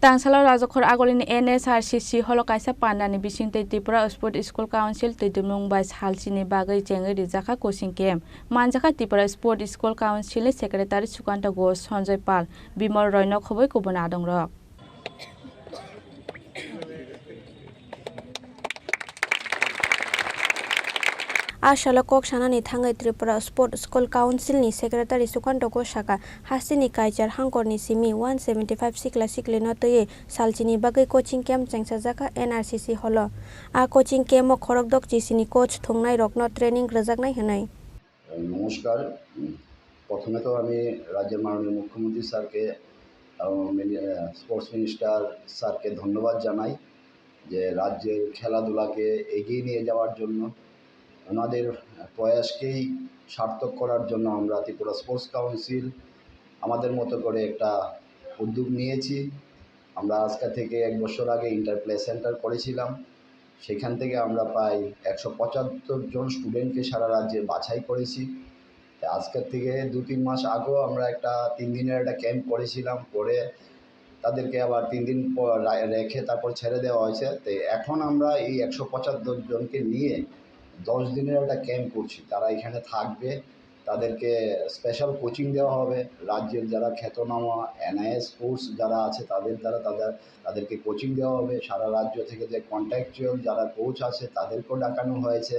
Tangsalo Rajakor Agolini NSRCC holo kaisa pandani bisingtei Tripura Sport School Council teitumung bai salchini bagai chengai rijaka coaching camp manjaka Tripura Sport School Council ni Secretary Sukanta Ghosh Sanjay Pal Bimal Roy no khoboi kubuna adongrok Ashala kok sanani thangai Tripura Sport School Council ni Secretary Sukanta Ghosh saka hasini kaichar hangkor ni simi 175 sikla sikle no toye salchini bagai coaching camp chengsajaka NRCC holo a coaching camp o khorok dok sini coach thungnai rokno training rajaknai hanai নমস্কার প্রথমে তো আমি রাজ্যের মাননীয় মুখ্যমন্ত্রী স্যারকে sports minister স্যারকে ধন্যবাদ জানাই যে রাজ্যের খেলাধুলাকে এগিয়ে নিয়ে যাওয়ার জন্য ওনাদের প্রয়াসকেই সার্থক করার জন্য আমরা ত্রিপুরা স্পোর্টস কাউন্সিল আমাদের মতো করে একটা উদ্যোগ নিয়েছি। আমরা আজকে থেকে 1 বছর আগে ইন্টারপ্লে সেন্টার করেছিলাম। সেখান থেকে আমরা প্রায় 175 জন স্টুডেন্টকে সারা রাজ্যে বাছাই করেছি। আজকের থেকে 2-3 মাস আগেও আমরা একটা 3 দিনের একটা ক্যাম্প করেছিলাম, করে তাদেরকে আবার 3 দিন রেখে তারপর ছেড়ে দেওয়া হয়েছে। তো এখন আমরা এই 175 জনকে নিয়ে 10 দিনের একটা ক্যাম্প করছি। তারা এখানে থাকবে, তাদেরকে স্পেশাল কোচিং দেওয়া হবে। রাজ্যের যারা খ্যাতনামা NIS কোর্স যারা আছে তাদের দ্বারা তাদেরকে কোচিং দেওয়া হবে। সারা রাজ্য থেকে যে কন্ট্রাকচুয়াল যারা কোচ আছে তাদেরকেও ডাকানো হয়েছে।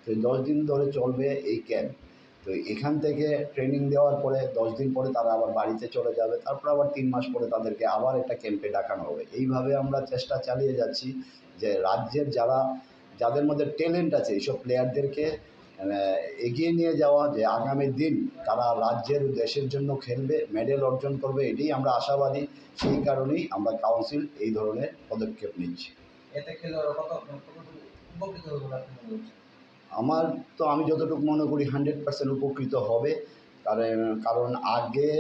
তো 10 দিন ধরে চলবে এই ক্যাম্প। তো এখান থেকে ট্রেনিং দেওয়ার পরে 10 দিন পরে তারা আবার বাড়িতে চলে যাবে। তারপর আবার 3 মাস পরে তাদেরকে আবার একটা ক্যাম্পে ডাকানো হবে। এইভাবে আমরা চেষ্টা চালিয়ে যাচ্ছি যে রাজ্যের যাদের মধ্যে ট্যালেন্ট আছে এইসব প্লেয়ারদেরকে এগিয়ে নিয়ে যাওয়া, যে আগামী দিন তারা রাজ্যের দেশের জন্য খেলবে, মেডেল অর্জন করবে, এটাই আমরা আশাবাদী। সেই কারণেই আমরা কাউন্সিল এই ধরনের পদক্ষেপ নিচ্ছি। এতে খেলোয়াড়রা উপকৃত হবে আমি যতটুকু মনে করি 100% উপকৃত হবে। কারণ আগে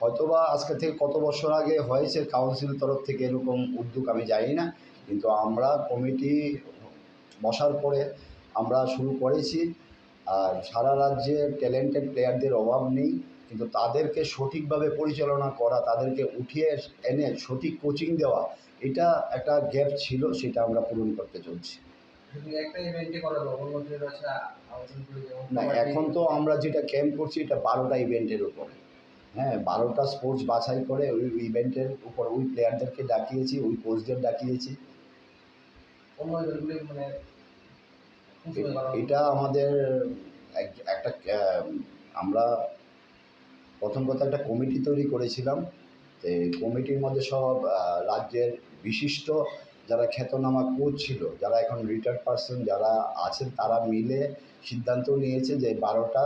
হয়তোবা আজকে থেকে কত বছর আগে হয়েছে কাউন্সিল তরফ থেকে এরকম উদ্যোগ আমি জানি না, কিন্তু আমরা কমিটি বসার পরে আমরা শুরু করেছি। আর সারা রাজ্যে ট্যালেন্টেড প্লেয়ারদের অভাব নেই, কিন্তু তাদেরকে সঠিকভাবে পরিচালনা করা, তাদেরকে উঠিয়ে এনে সঠিক কোচিং দেওয়া, এটা একটা গ্যাপ ছিল, সেটা আমরা পূরণ করতে চলছি। না, এখন তো আমরা যেটা ক্যাম্প করছি এটা 12টা ইভেন্টের উপরে। হ্যাঁ, 12টা স্পোর্টস বাছাই করে ওই ইভেন্টের উপর ওই প্লেয়ারদেরকে ডাকিয়েছি, ওই কোচদের ডাকিয়েছি। এটা আমাদের আমরা প্রথম কথা একটা কমিটি তৈরি করেছিলাম। এই কমিটির মধ্যে সব রাজ্যের বিশিষ্ট যারা খ্যাতনামা কোচ ছিল, যারা এখন রিটায়ার্ড পারসন যারা আছেন, তারা মিলে সিদ্ধান্ত নিয়েছে যে 12টা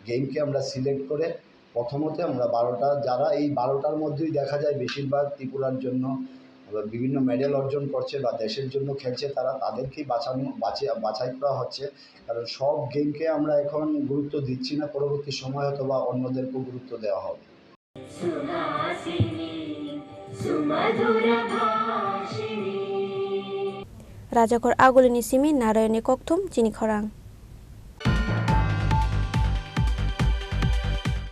গেমকে আমরা সিলেক্ট করে প্রথমত আমরা 12টা যারা এই 12টার মধ্যেই দেখা যায় বেশিরভাগ ত্রিপুরার জন্য বিভিন্ন মেডেল অর্জন করছে বা দেশের জন্য খেলছে, তাদেরকেই বাছাই করা হচ্ছে। কারণ সব গেমকে আমরা এখন গুরুত্ব দিচ্ছি না, পরবর্তী সময় হয়তো বা অন্যদেরকেও গুরুত্ব দেওয়া হবে। Rajakor Agolini simi Narayani Kokthum Chini Khorang